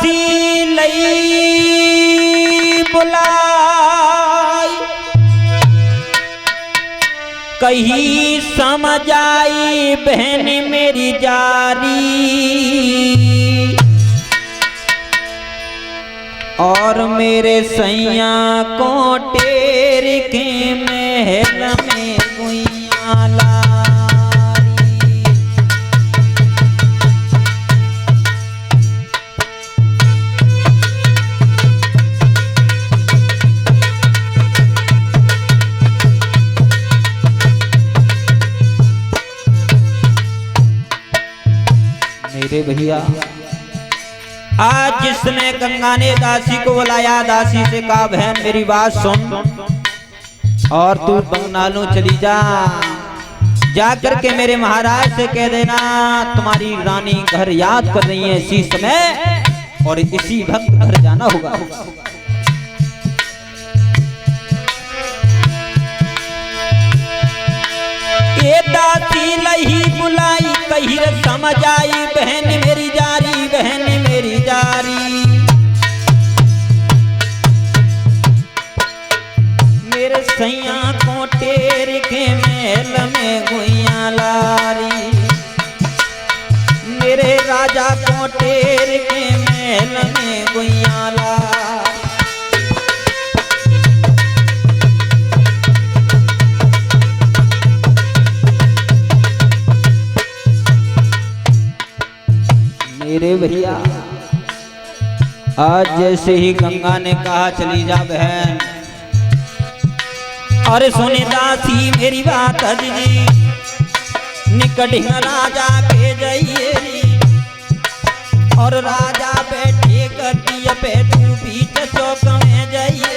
दासी लई बुलाई कहीं समझ आई बहन मेरी जारी और मेरे सैया को टेर के महल में गुइया लारी। मेरे भैया आज जिसने गंगा ने दासी को बुलाया, दासी से कहा बहन मेरी बात सुन और तू बंगालों चली जा करके मेरे महाराज से कह देना तुम्हारी रानी घर याद कर रही है इसी समय और इसी वक्त घर जाना होगा। ये दासी लही बुलाई कही समझ आई बहन मेरी जारी, बहन मेरी जारी। मेरे सैया को टेर के महल में गुइया लारी, मेरे राजा को टेर के महल में गुइया लारी। मेरे भैया आज जैसे ही गंगा ने कहा चली जा बहन, अरे सुने दासी मेरी बात जी निकट राजा के जाइए और राजा बैठे गद्दी पे तू बीच चौक में जाइए।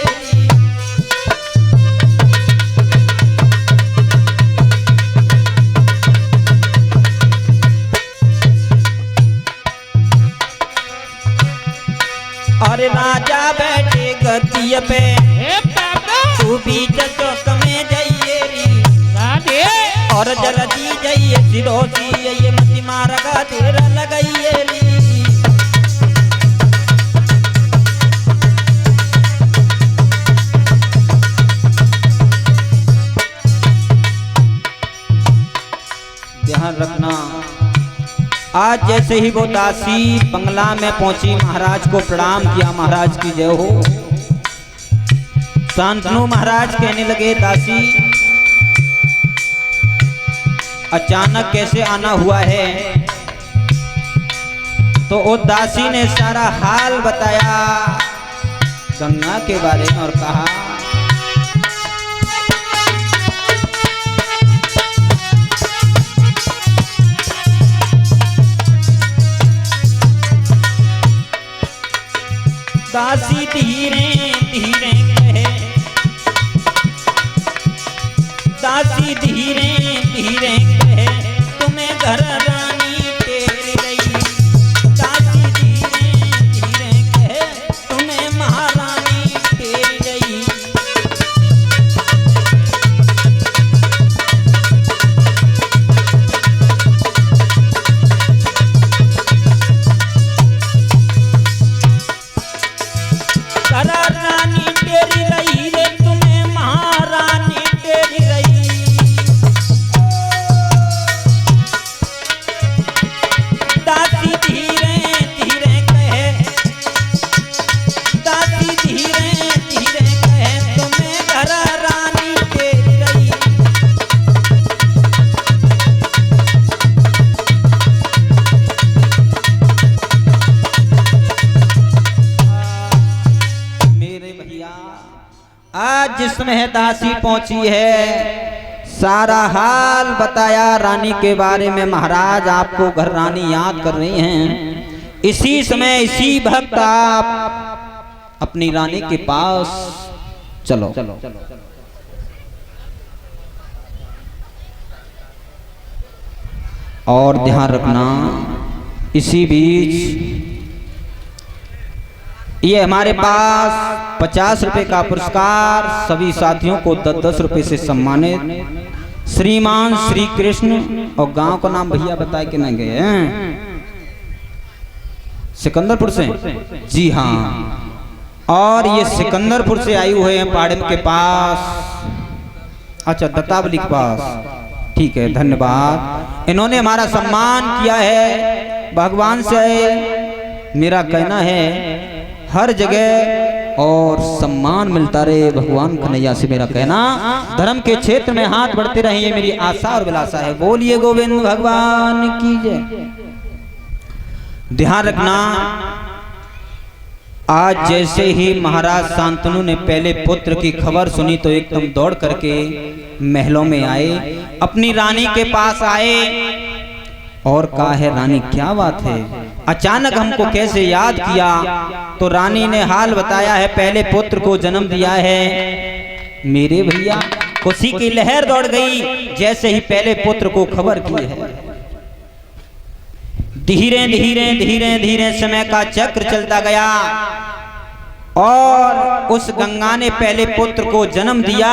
अरे राजा बैठे गद्दी पे तू बीच चौक में जाइए और जल्दी जाइए सिरोसी ये मती मारगा तेरा लगाइए ध्यान रखना। आज जैसे ही वो दासी बंगला में पहुंची महाराज को प्रणाम किया, महाराज की जय हो। शांतनु महाराज कहने लगे दासी अचानक कैसे आना हुआ है? तो वो दासी ने सारा हाल बताया गंगा के बारे में और कहा दासी धीरे धीरे कहे, दासी धीरे धीरे कहे तुम्हें घर रानी टेर गई। दासी धीरे धीरे कहे तुम्हें महारानी टेर गई। रानी तेरी रही रे तुम्हें महारानी तेरी रही। दासी धीरे धीरे कहे, दासी धीरे धीरे कहे तुम्हें घर रानी तेरी रही। आज जिसमें दासी पहुंची है सारा हाल बताया रानी के बारे में। महाराज आपको घर रानी याद कर रही हैं। इसी समय इसी वक्त आप अपनी रानी के पास चलो। और ध्यान रखना इसी बीच ये हमारे पास 50 रुपए का पुरस्कार सभी साथियों को 10-10 रुपए से सम्मानित श्रीमान श्री कृष्ण और गांव का नाम भैया बताए के ना गए हैं। सिकंदरपुर से? जी हाँ, और ये सिकंदरपुर से आए हुए हैं पाड़म के पास। अच्छा, दत्तावली के पास। ठीक है, धन्यवाद। इन्होंने हमारा सम्मान किया है। भगवान से मेरा कहना है हर जगह और सम्मान मिलता रहे, भगवान कन्हैया से मेरा कहना। धर्म के क्षेत्र में हाथ बढ़ते रहे, ये मेरी आशा और विलासा है। बोलिए गोविंद भगवान की जय। ध्यान रखना, आज जैसे ही महाराज शांतनु ने पहले पुत्र की खबर सुनी तो एकदम दौड़ करके महलों में आए, अपनी रानी के पास आए और कहा है रानी क्या बात है, अचानक हमको कैसे याद किया? तो रानी ने हाल बताया है, पहले पुत्र को जन्म दिया है। मेरे भैया खुशी की लहर दौड़ गई जैसे ही पहले पुत्र को खबर की है। धीरे धीरे धीरे धीरे समय का चक्र चलता गया और उस गंगा ने पहले पुत्र को जन्म दिया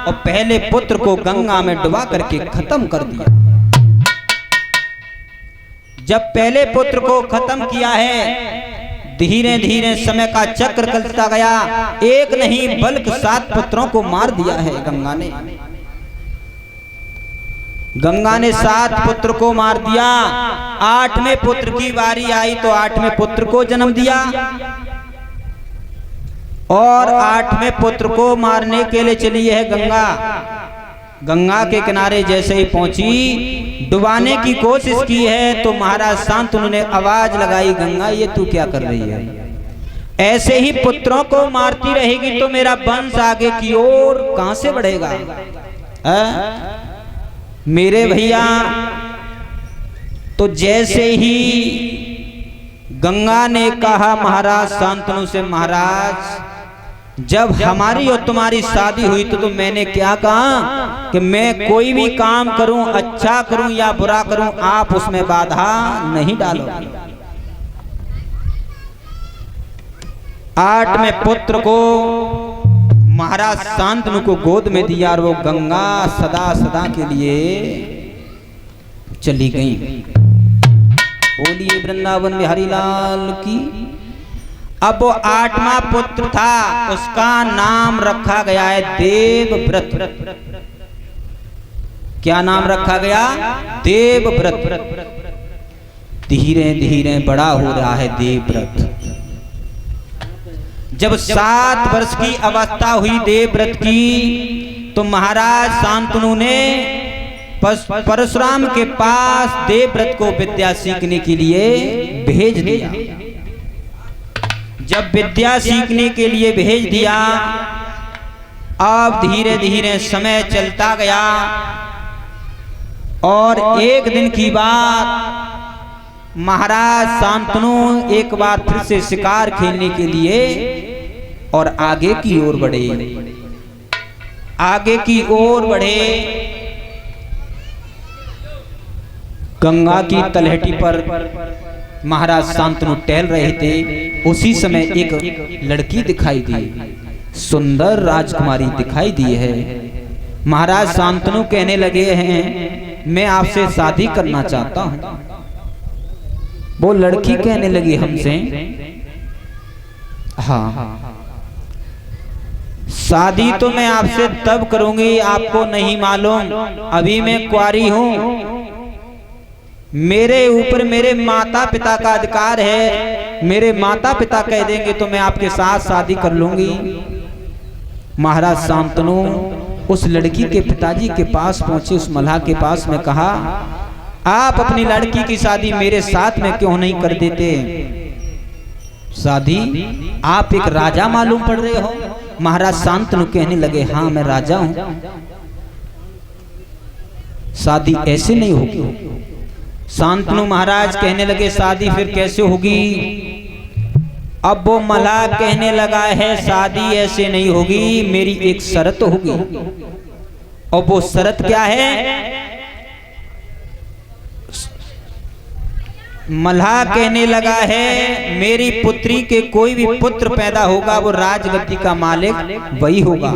और पहले पुत्र को गंगा में डुबा करके खत्म कर दिया। जब पहले पुत्र को खत्म किया है, धीरे धीरे समय का चक्र चलता गया। एक नहीं बल्कि 7 पुत्रों को मार दिया है गंगा ने। गंगा ने 7 पुत्र को मार दिया। 8वें पुत्र की बारी आई तो 8वें पुत्र को जन्म दिया और 8वें पुत्र को मारने के लिए चली है गंगा। गंगा के किनारे जैसे ही पहुंची, डुबाने की कोशिश की है तो महाराज शांतनु ने आवाज लगाई, गंगा ये तू क्या कर रही है? ऐसे ही पुत्रों को मारती रहेगी तो मेरा वंश आगे की ओर कहां से बढ़ेगा? मेरे भैया, तो जैसे ही गंगा ने कहा महाराज शांतनु से, महाराज जब हमारी और तुम्हारी शादी हुई तो मैंने क्या कहा कि मैं कोई भी काम करूं, अच्छा करूं या बुरा करूं, आप उसमें बाधा नहीं डालोगे। 8वें पुत्र को महाराज शांतनु को गोद में दिया और वो गंगा सदा सदा के लिए चली गई। बोलिए वृंदावन बिहारी लाल की। अब वो 8वां पुत्र था, उसका नाम रखा गया है देवव्रत। क्या नाम रखा गया? देवव्रत। धीरे धीरे बड़ा हो रहा है देवव्रत। जब 7 वर्ष की अवस्था हुई देवव्रत की तो महाराज शांतनु ने परशुराम के पास देवव्रत को विद्या सीखने के लिए भेज दिया। जब विद्या सीखने के लिए भेज दिया, अब धीरे धीरे समय चलता गया और एक दिन की बात, महाराज शांतनु एक बार फिर से शिकार खेलने के लिए और आगे की ओर बढ़े। आगे की ओर बढ़े, गंगा की तलहटी पर महाराज शांतनु टहल रहे थे। उसी समय एक लड़की दिखाई दी, सुंदर राजकुमारी दिखाई दी है। महाराज शांतनु कहने लगे हैं, मैं आपसे शादी करना चाहता हूं। वो लड़की कहने लगी हमसे, हाँ शादी तो मैं आपसे तब करूंगी, आपको नहीं मालूम अभी मैं कुंवारी हूं, मेरे ऊपर मेरे माता पिता का अधिकार है, मेरे माता पिता कह देंगे तो मैं आपके साथ शादी कर लूंगी। महाराज शांतनु उस लड़की के पिताजी के पास पहुंचे, उस मल्लाह के पास में कहा, आप अपनी लड़की की शादी मेरे साथ में क्यों नहीं कर देते? शादी आप एक राजा मालूम पड़ रहे हो। महाराज शांतनु कहने लगे, हाँ मैं राजा हूं, शादी ऐसे नहीं होगी। शांतनु महाराज कहने लगे, शादी फिर कैसे होगी? अब वो मल्लाह कहने लगा है, शादी ऐसे नहीं होगी, मेरी एक शर्त होगी। और वो शर्त क्या है? मल्लाह कहने लगा है, मेरी पुत्री के कोई भी पुत्र पैदा होगा वो राजगद्दी का मालिक वही होगा।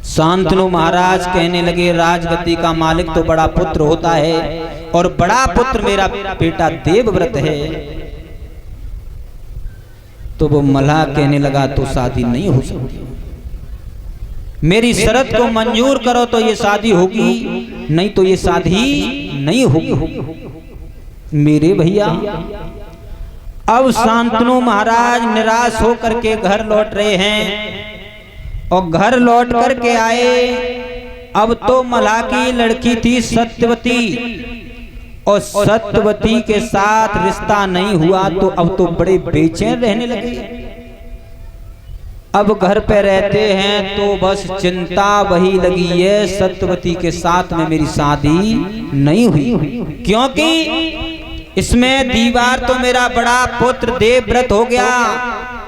शांतनु महाराज कहने लगे, राजगद्दी का मालिक तो बड़ा पुत्र होता है, और बड़ा पुत्र मेरा बेटा देवव्रत है। तो वो मल्लाह कहने लगा तो शादी नहीं हो सकती, मेरी शर्त को मंजूर करो तो ये शादी होगी, नहीं तो ये शादी नहीं होगी। मेरे भैया अब शांतनु महाराज निराश होकर के घर लौट रहे हैं और घर लौट करके आए। अब तो मल्लाह की लड़की थी सत्यवती और सत्यवती के साथ रिश्ता नहीं हुआ तो अब तो बड़े बेचैन रहने लगे। अब घर पे रहते हैं तो बस चिंता वही लगी है, सत्यवती के साथ में मेरी शादी नहीं हुई, क्योंकि इसमें दीवार तो मेरा बड़ा पुत्र देवव्रत हो गया।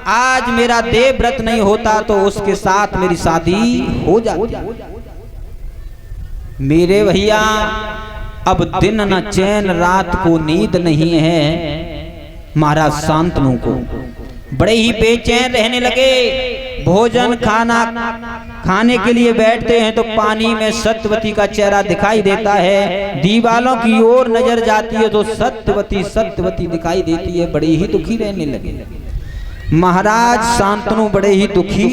आज मेरा देवव्रत नहीं होता तो उसके साथ मेरी शादी हो जाती। मेरे भैया अब दिन न चैन रात को नींद नहीं है। महाराज शांतनु को बड़े ही बेचैन रहने लगे। भोजन खाने के लिए बैठते हैं तो पानी में सत्यवती का चेहरा दिखाई देता है। दीवालों की ओर नजर जाती है तो सत्यवती दिखाई देती है। बड़े ही दुखी रहने लगे। महाराज शांतनु बड़े ही दुखी